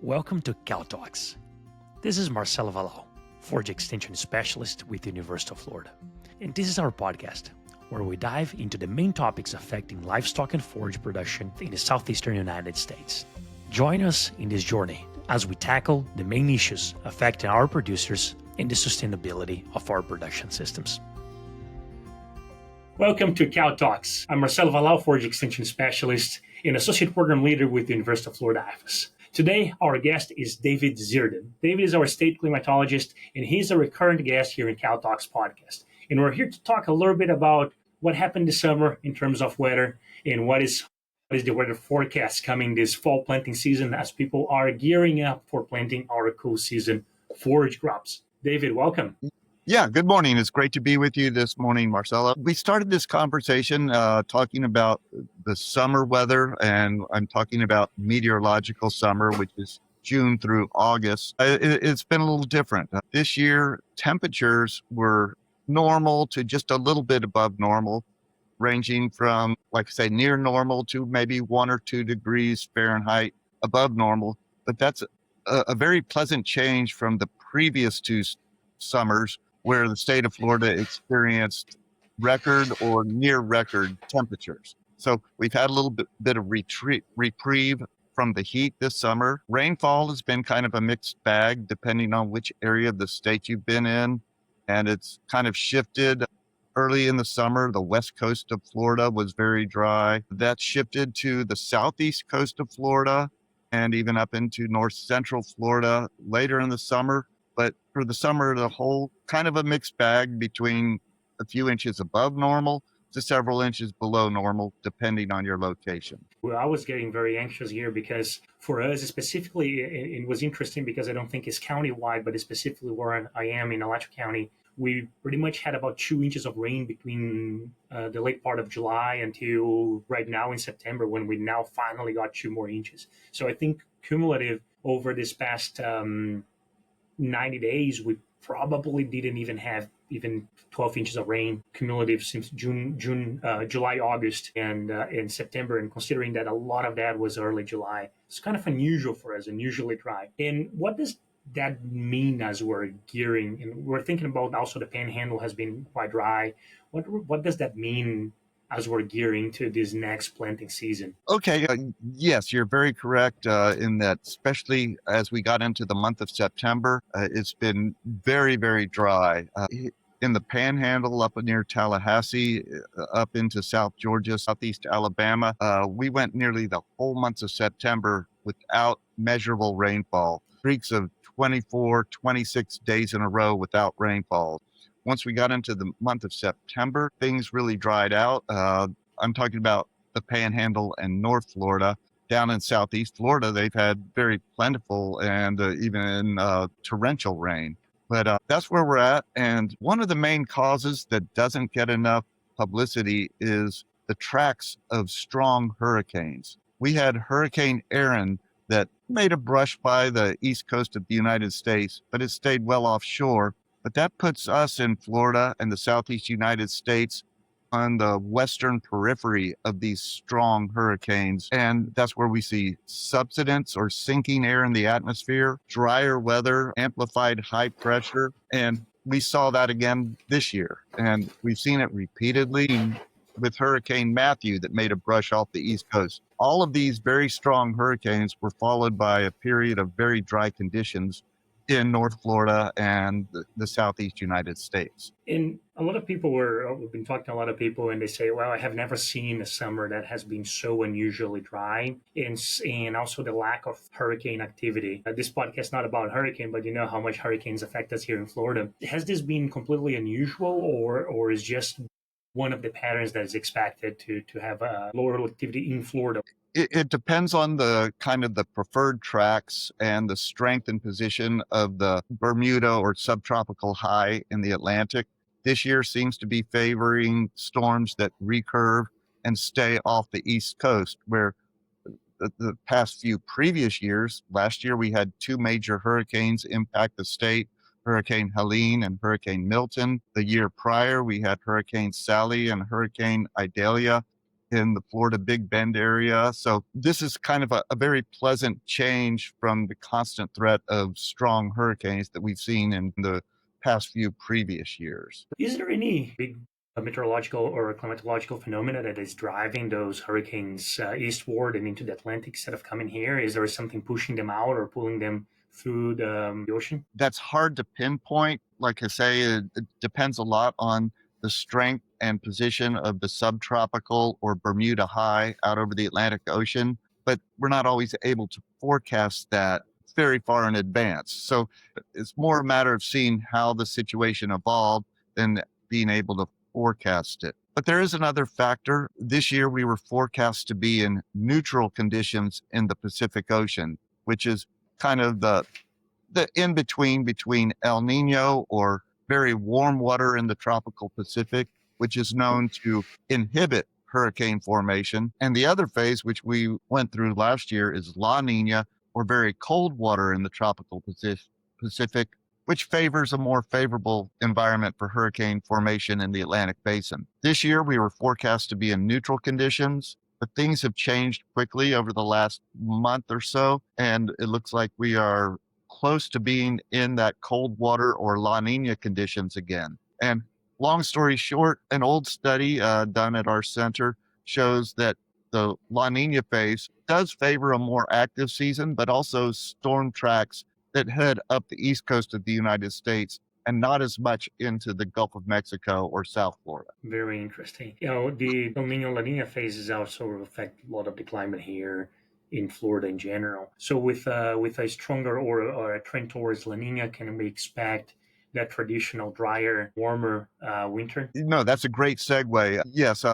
Welcome to Cal Talks. This is Marcelo Wallau, Forage Extension Specialist with the University of Florida. And this is our podcast, where we dive into the main topics affecting livestock and forage production in the southeastern United States. Join us in this journey as we tackle the main issues affecting our producers and the sustainability of our production systems. Welcome to Cal Talks. I'm Marcelo Wallau, Forage Extension Specialist and Associate Program Leader with the University of Florida IFAS. Today, our guest is David Zierden. David is our state climatologist, and he's a recurrent guest here in Cal Talks podcast. And we're here to talk a little bit about what happened this summer in terms of weather and what is the weather forecast coming this fall planting season as people are gearing up for planting our cool season forage crops. David, welcome. Yeah, good morning. It's great to be with you this morning, Marcelo. We started this conversation talking about the summer weather, and I'm talking about meteorological summer, which is June through August. It's been a little different. This year, temperatures were normal to just a little bit above normal, ranging from, like I say, near normal to maybe 1 or 2 degrees Fahrenheit above normal. But that's a very pleasant change from the previous 2 summers, where the state of Florida experienced record or near record temperatures. So we've had a little bit of reprieve from the heat this summer. Rainfall has been kind of a mixed bag depending on which area of the state you've been in. And it's kind of shifted. Early in the summer, the west coast of Florida was very dry. That shifted to the southeast coast of Florida and even up into north central Florida later in the summer. But for the summer as a whole, kind of a mixed bag between a few inches above normal to several inches below normal, depending on your location. Well, I was getting very anxious here because for us specifically, it was interesting because I don't think it's countywide, but specifically where I am in Alachua County, we pretty much had about 2 inches of rain between the late part of July until right now in September, when we now finally got 2 more inches. So I think cumulative over this past 90 days, we probably didn't even have 12 inches of rain cumulative since July, August, and September. And considering that a lot of that was early July, it's kind of unusual for us, unusually dry. And what does that mean as we're gearing? And we're thinking about also the panhandle has been quite dry. What does that mean as we're gearing to this next planting season? Okay, yes, you're very correct in that, especially as we got into the month of September, it's been very, very dry. In the panhandle up near Tallahassee, up into South Georgia, Southeast Alabama, we went nearly the whole month of September without measurable rainfall. Streaks of 24, 26 days in a row without rainfall. Once we got into the month of September, things really dried out. I'm talking about the Panhandle and North Florida. Down in Southeast Florida, they've had very plentiful and even torrential rain. But that's where we're at. And one of the main causes that doesn't get enough publicity is the tracks of strong hurricanes. We had Hurricane Erin that made a brush by the east coast of the United States, but it stayed well offshore. But that puts us in Florida and the southeast United States on the western periphery of these strong hurricanes. And that's where we see subsidence or sinking air in the atmosphere, drier weather, amplified high pressure. And we saw that again this year. And we've seen it repeatedly with Hurricane Matthew that made a brush off the East Coast. All of these very strong hurricanes were followed by a period of very dry conditions in North Florida and the southeast United States. And a lot of people we've been talking to a lot of people, and they say, well, I have never seen a summer that has been so unusually dry, and also the lack of hurricane activity. This podcast is not about hurricane, but you know how much hurricanes affect us here in Florida. Has this been completely unusual, or is just one of the patterns that is expected to have a lower activity in Florida? It depends on the kind of the preferred tracks and the strength and position of the Bermuda or subtropical high in the Atlantic. This year seems to be favoring storms that recurve and stay off the East Coast, where the past few previous years, last year we had 2 major hurricanes impact the state, Hurricane Helene and Hurricane Milton. The year prior, we had Hurricane Sally and Hurricane Idalia in the Florida Big Bend area. So this is kind of a very pleasant change from the constant threat of strong hurricanes that we've seen in the past few previous years. Is there any big meteorological or climatological phenomena that is driving those hurricanes eastward and into the Atlantic instead of coming here? Is there something pushing them out or pulling them through the ocean? That's hard to pinpoint. Like I say, it depends a lot on the strength and position of the subtropical or Bermuda high out over the Atlantic Ocean, but we're not always able to forecast that very far in advance. So it's more a matter of seeing how the situation evolved than being able to forecast it. But there is another factor. This year we were forecast to be in neutral conditions in the Pacific Ocean, which is kind of the in between El Nino, or very warm water in the tropical Pacific, which is known to inhibit hurricane formation. And the other phase, which we went through last year, is La Nina, or very cold water in the tropical Pacific, which favors a more favorable environment for hurricane formation in the Atlantic Basin. This year, we were forecast to be in neutral conditions, but things have changed quickly over the last month or so, and it looks like we are close to being in that cold water or La Nina conditions again. And long story short, an old study done at our center shows that the La Nina phase does favor a more active season, but also storm tracks that head up the east coast of the United States and not as much into the Gulf of Mexico or South Florida. Very interesting. The El Nino La Nina phases also affect a lot of the climate here in Florida in general. So with a stronger or a trend towards La Nina, can we expect that traditional drier, warmer winter? No, that's a great segue. Yes,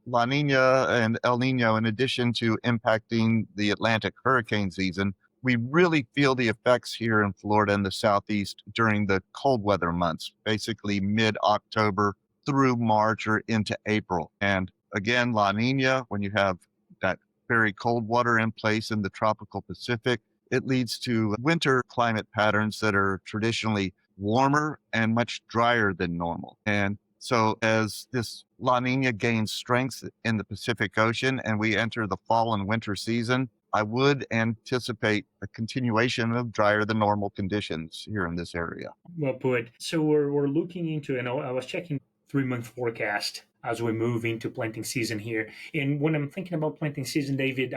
La Nina and El Nino, in addition to impacting the Atlantic hurricane season, we really feel the effects here in Florida and the Southeast during the cold weather months, basically mid-October through March or into April. And again, La Nina, when you have that very cold water in place in the tropical Pacific, it leads to winter climate patterns that are traditionally warmer and much drier than normal. And so as this La Nina gains strength in the Pacific Ocean and we enter the fall and winter season, I would anticipate a continuation of drier than normal conditions here in this area. Well put. So we're looking into, and I was checking 3-month forecast as we move into planting season here. And when I'm thinking about planting season, David,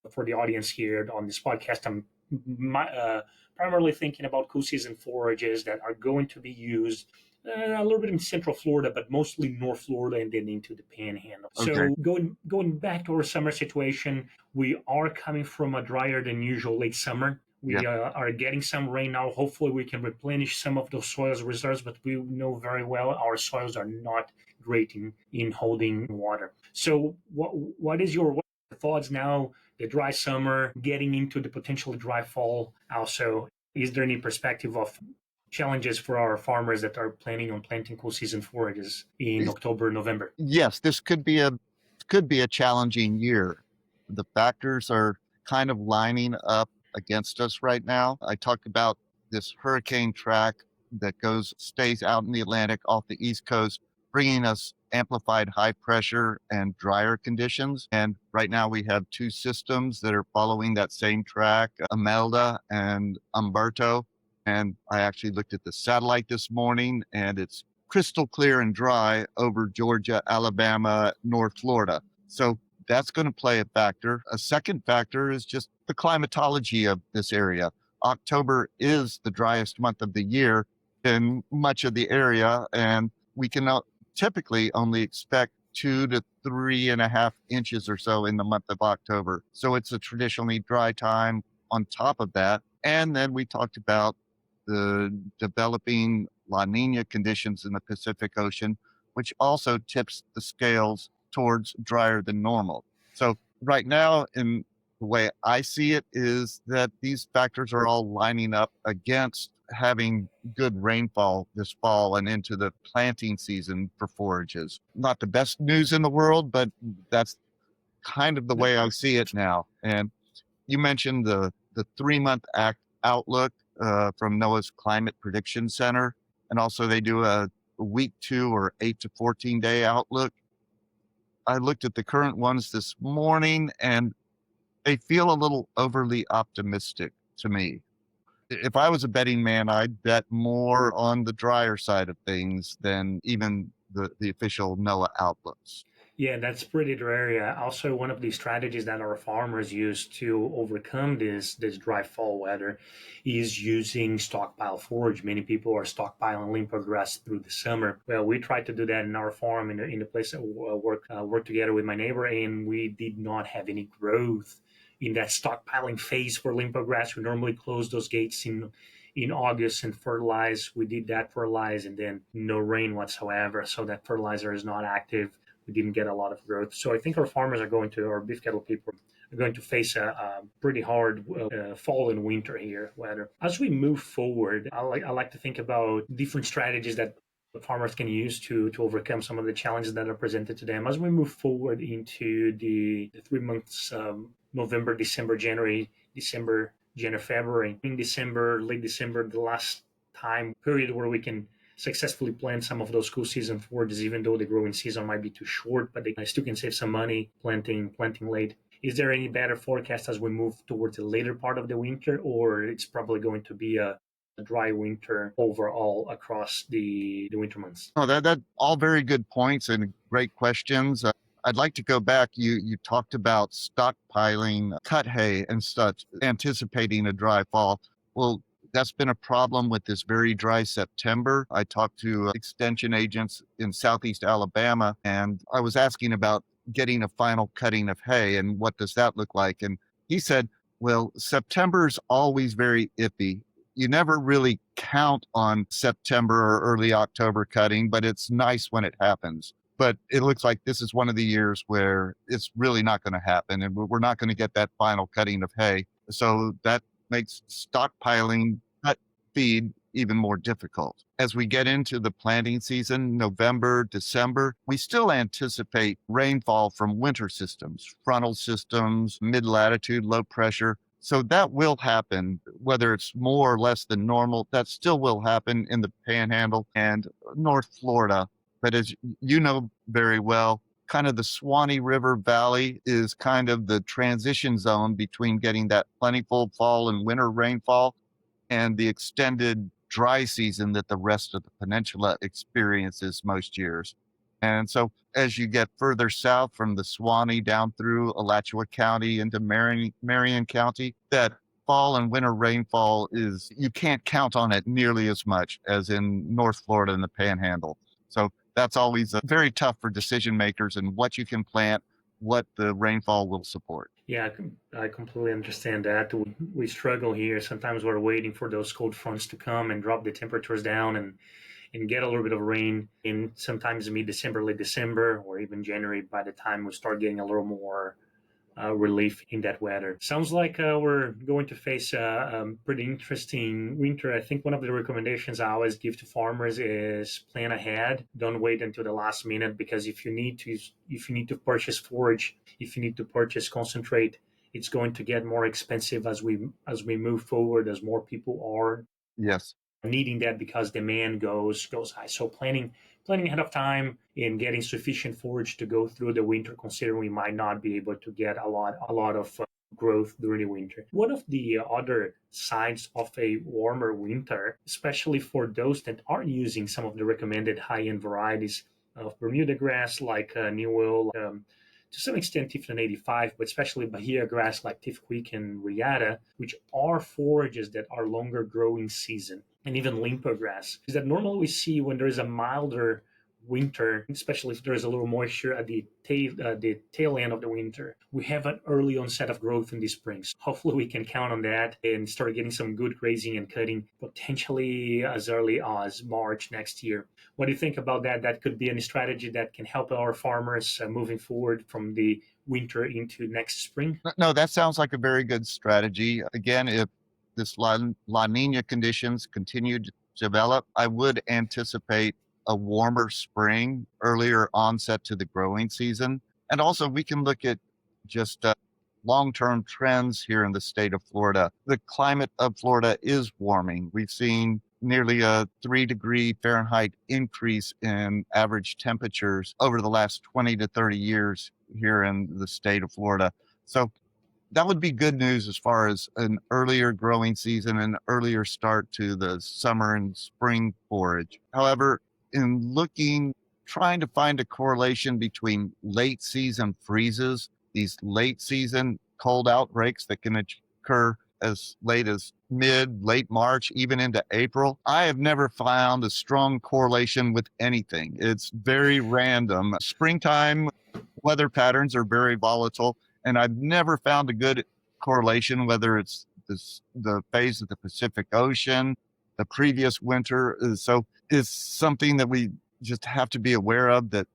for the audience here on this podcast, I'm primarily thinking about cool season forages that are going to be used a little bit in Central Florida, but mostly North Florida and then into the Panhandle. Okay. So going back to our summer situation, we are coming from a drier than usual late summer. We are getting some rain now. Hopefully we can replenish some of those soils reserves, but we know very well our soils are not great in holding water. So what is your thoughts now, the dry summer, getting into the potentially dry fall also? Is there any perspective of challenges for our farmers that are planning on planting cool season forages in October, November? Yes, this could be a challenging year. The factors are kind of lining up against us right now. I talked about this hurricane track that stays out in the Atlantic off the East Coast, bringing us amplified high pressure and drier conditions. And right now we have two systems that are following that same track, Imelda and Umberto. And I actually looked at the satellite this morning, and it's crystal clear and dry over Georgia, Alabama, North Florida. So that's going to play a factor. A second factor is just the climatology of this area. October is the driest month of the year in much of the area, and we can typically only expect 2 to 3.5 inches or so in the month of October. So it's a traditionally dry time on top of that. And then we talked about the developing La Nina conditions in the Pacific Ocean, which also tips the scales towards drier than normal. So right now, in the way I see it, is that these factors are all lining up against having good rainfall this fall and into the planting season for forages. Not the best news in the world, but that's kind of the way I see it now. And you mentioned the 3-month outlook from NOAA's Climate Prediction Center. And also they do a week 2 or 8 to 14 day outlook. I looked at the current ones this morning, and they feel a little overly optimistic to me. If I was a betting man, I'd bet more on the drier side of things than even the official NOAA outlooks. Yeah, that's pretty rare. Also, one of the strategies that our farmers use to overcome this dry fall weather is using stockpile forage. Many people are stockpiling limpo grass through the summer. Well, we tried to do that in our farm in the place that work together with my neighbor, and we did not have any growth in that stockpiling phase for limpo grass. We normally close those gates in August and fertilize. We did that fertilize, and then no rain whatsoever, so that fertilizer is not active. We didn't get a lot of growth. So I think our beef cattle people are going to face a pretty hard fall and winter here weather. As we move forward, I like to think about different strategies that farmers can use to overcome some of the challenges that are presented to them. As we move forward into the 3 months, November, December, January, February. In December, late December, the last time period where we can successfully plant some of those cool season forages, even though the growing season might be too short, but they still can save some money planting late. Is there any better forecast as we move towards the later part of the winter, or it's probably going to be a dry winter overall across the winter months? Oh, that all very good points and great questions. I'd like to go back. You talked about stockpiling cut hay and such, anticipating a dry fall. Well, that's been a problem with this very dry September. I talked to extension agents in Southeast Alabama, and I was asking about getting a final cutting of hay and what does that look like. And he said, well, September's always very iffy. You never really count on September or early October cutting, but it's nice when it happens. But it looks like this is one of the years where it's really not going to happen, and we're not going to get that final cutting of hay. So that makes stockpiling cut feed even more difficult. As we get into the planting season, November, December, we still anticipate rainfall from winter systems, frontal systems, mid-latitude, low pressure. So that will happen, whether it's more or less than normal. That still will happen in the Panhandle and North Florida. But as you know very well, kind of the Swanee River Valley is kind of the transition zone between getting that plentiful fall and winter rainfall and the extended dry season that the rest of the peninsula experiences most years. And so as you get further south from the Swanee down through Alachua County into Marion County, that fall and winter rainfall you can't count on it nearly as much as in North Florida and the Panhandle. So that's always very tough for decision makers and what you can plant, what the rainfall will support. Yeah, I completely understand that. We struggle here. Sometimes we're waiting for those cold fronts to come and drop the temperatures down and get a little bit of rain in sometimes mid-December, late December, or even January by the time we start getting a little more relief in that weather. Sounds like we're going to face a pretty interesting winter. I think one of the recommendations I always give to farmers is plan ahead. Don't wait until the last minute, because if you need to purchase forage, if you need to purchase concentrate, it's going to get more expensive as we move forward, as more people are Yes. needing that because demand goes high. So planning ahead of time and getting sufficient forage to go through the winter, considering we might not be able to get a lot of growth during the winter. One of the other sides of a warmer winter, especially for those that aren't using some of the recommended high-end varieties of Bermuda grass like New World, to some extent Tiflin 85, but especially Bahia grass like Tifquik and Riata, which are forages that are longer growing season, and even limpo grass, is that normally we see when there is a milder winter, especially if there is a little moisture at the tail end of the winter, we have an early onset of growth in the springs. Hopefully we can count on that and start getting some good grazing and cutting potentially as early as March next year. What do you think about that? That could be a strategy that can help our farmers moving forward from the winter into next spring? No, that sounds like a very good strategy. Again, if this La Niña conditions continue to develop, I would anticipate a warmer spring, earlier onset to the growing season. And also we can look at just long-term trends here in the state of Florida. The climate of Florida is warming. We've seen nearly a 3-degree Fahrenheit increase in average temperatures over the last 20 to 30 years here in the state of Florida. So that would be good news as far as an earlier growing season and earlier start to the summer and spring forage. However, in trying to find a correlation between late season freezes, these late season cold outbreaks that can occur as late as late March, even into April, I have never found a strong correlation with anything. It's very random. Springtime weather patterns are very volatile, and I've never found a good correlation, whether it's the phase of the Pacific Ocean, the previous winter. So it's something that we just have to be aware of, that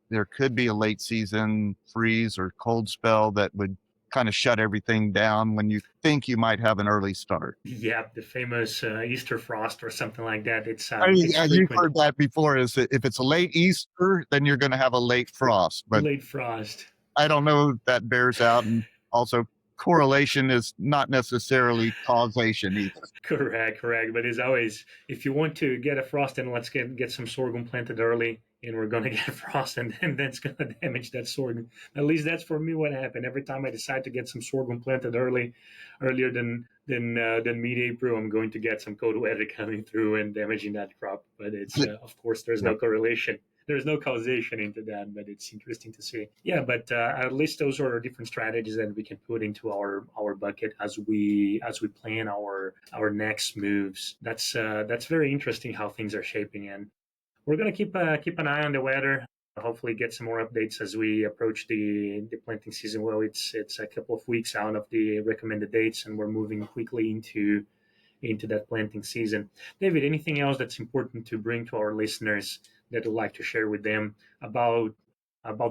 there could be a late season freeze or cold spell that would kind of shut everything down when you think you might have an early start. Yeah, the famous Easter frost or something like that. It's You've frequent. heard that before, is that if it's a late Easter, then you're going to have a late frost. But Late frost. I don't know if that bears out. And also, correlation is not necessarily causation either. Correct. But it's always, if you want to get a frost, then let's get some sorghum planted early, and we're going to get a frost, and then that's going to damage that sorghum. At least that's for me what happened. Every time I decide to get some sorghum planted earlier than mid-April, I'm going to get some cold weather coming through and damaging that crop. But it's of course there's no correlation. There's no causation into that, but it's interesting to see. Yeah, but at least those are different strategies that we can put into our bucket as we plan our next moves. That's very interesting how things are shaping in. We're gonna keep an eye on the weather. Hopefully, get some more updates as we approach the planting season. Well, it's a couple of weeks out of the recommended dates, and we're moving quickly into that planting season. David, anything else that's important to bring to our listeners that you'd like to share with them about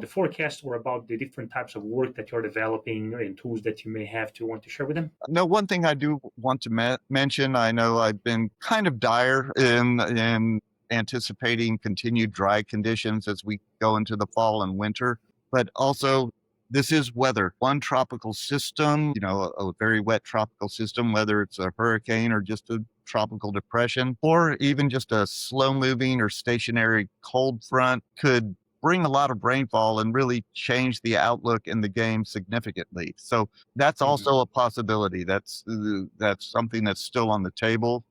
the forecast, or about the different types of work that you're developing and tools that you may have to want to share with them? No, one thing I do want to mention, I know I've been kind of dire in anticipating continued dry conditions as we go into the fall and winter, but also this is weather. One tropical system, a very wet tropical system, whether it's a hurricane or just a tropical depression, or even just a slow moving or stationary cold front, could bring a lot of rainfall and really change the outlook in the game significantly. So that's also a possibility. That's something that's still on the table,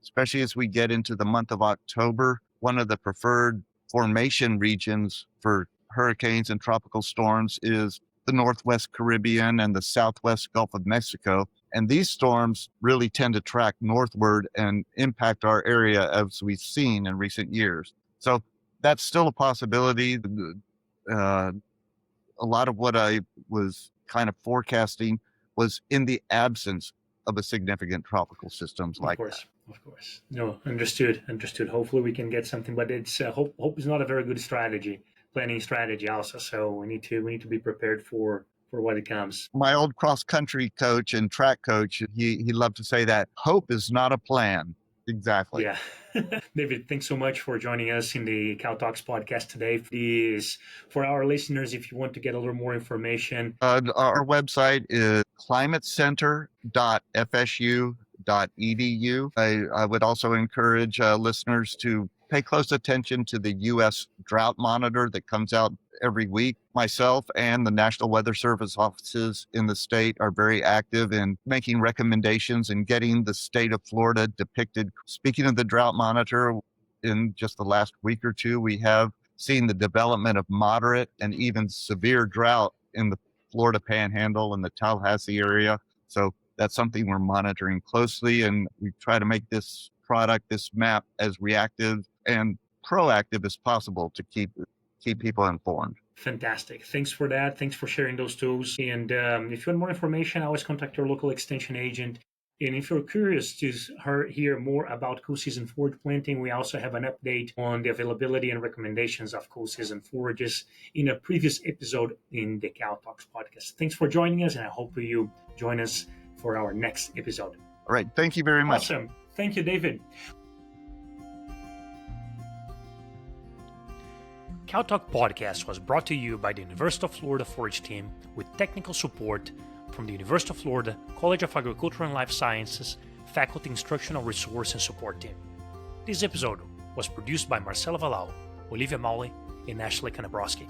especially as we get into the month of October. One of the preferred formation regions for hurricanes and tropical storms is the Northwest Caribbean and the Southwest Gulf of Mexico. And these storms really tend to track northward and impact our area, as we've seen in recent years. So that's still a possibility. A lot of what I was kind of forecasting was in the absence of a significant tropical systems like that. Of course. No, understood. Hopefully we can get something, but it's hope is not a very good planning strategy also. So we need to be prepared for what it comes. My old cross country coach and track coach, he loved to say that hope is not a plan. Exactly. Yeah. David, thanks so much for joining us in the Cow Talks podcast today. Please, for our listeners, if you want to get a little more information, our website is climatecenter.fsu.edu. I would also encourage listeners to pay close attention to the U.S. Drought Monitor that comes out every week. Myself and the National Weather Service offices in the state are very active in making recommendations and getting the state of Florida depicted. Speaking of the Drought Monitor, in just the last week or two, we have seen the development of moderate and even severe drought in the Florida Panhandle and the Tallahassee area. So that's something we're monitoring closely, and we try to make this map, as reactive and proactive as possible to keep people informed. Fantastic. Thanks for that. Thanks for sharing those tools. And if you want more information, always contact your local extension agent. And if you're curious to hear more about cool season forage planting, we also have an update on the availability and recommendations of cool season forages in a previous episode in the Cow Talks podcast. Thanks for joining us, and I hope you join us for our next episode. All right. Thank you very much. Awesome. Thank you, David. Cow Talk Podcast was brought to you by the University of Florida Forage Team with technical support from the University of Florida College of Agriculture and Life Sciences, Faculty Instructional Resource and Support Team. This episode was produced by Marcelo Wallau, Olivia Maule, and Ashley Kanabrowski.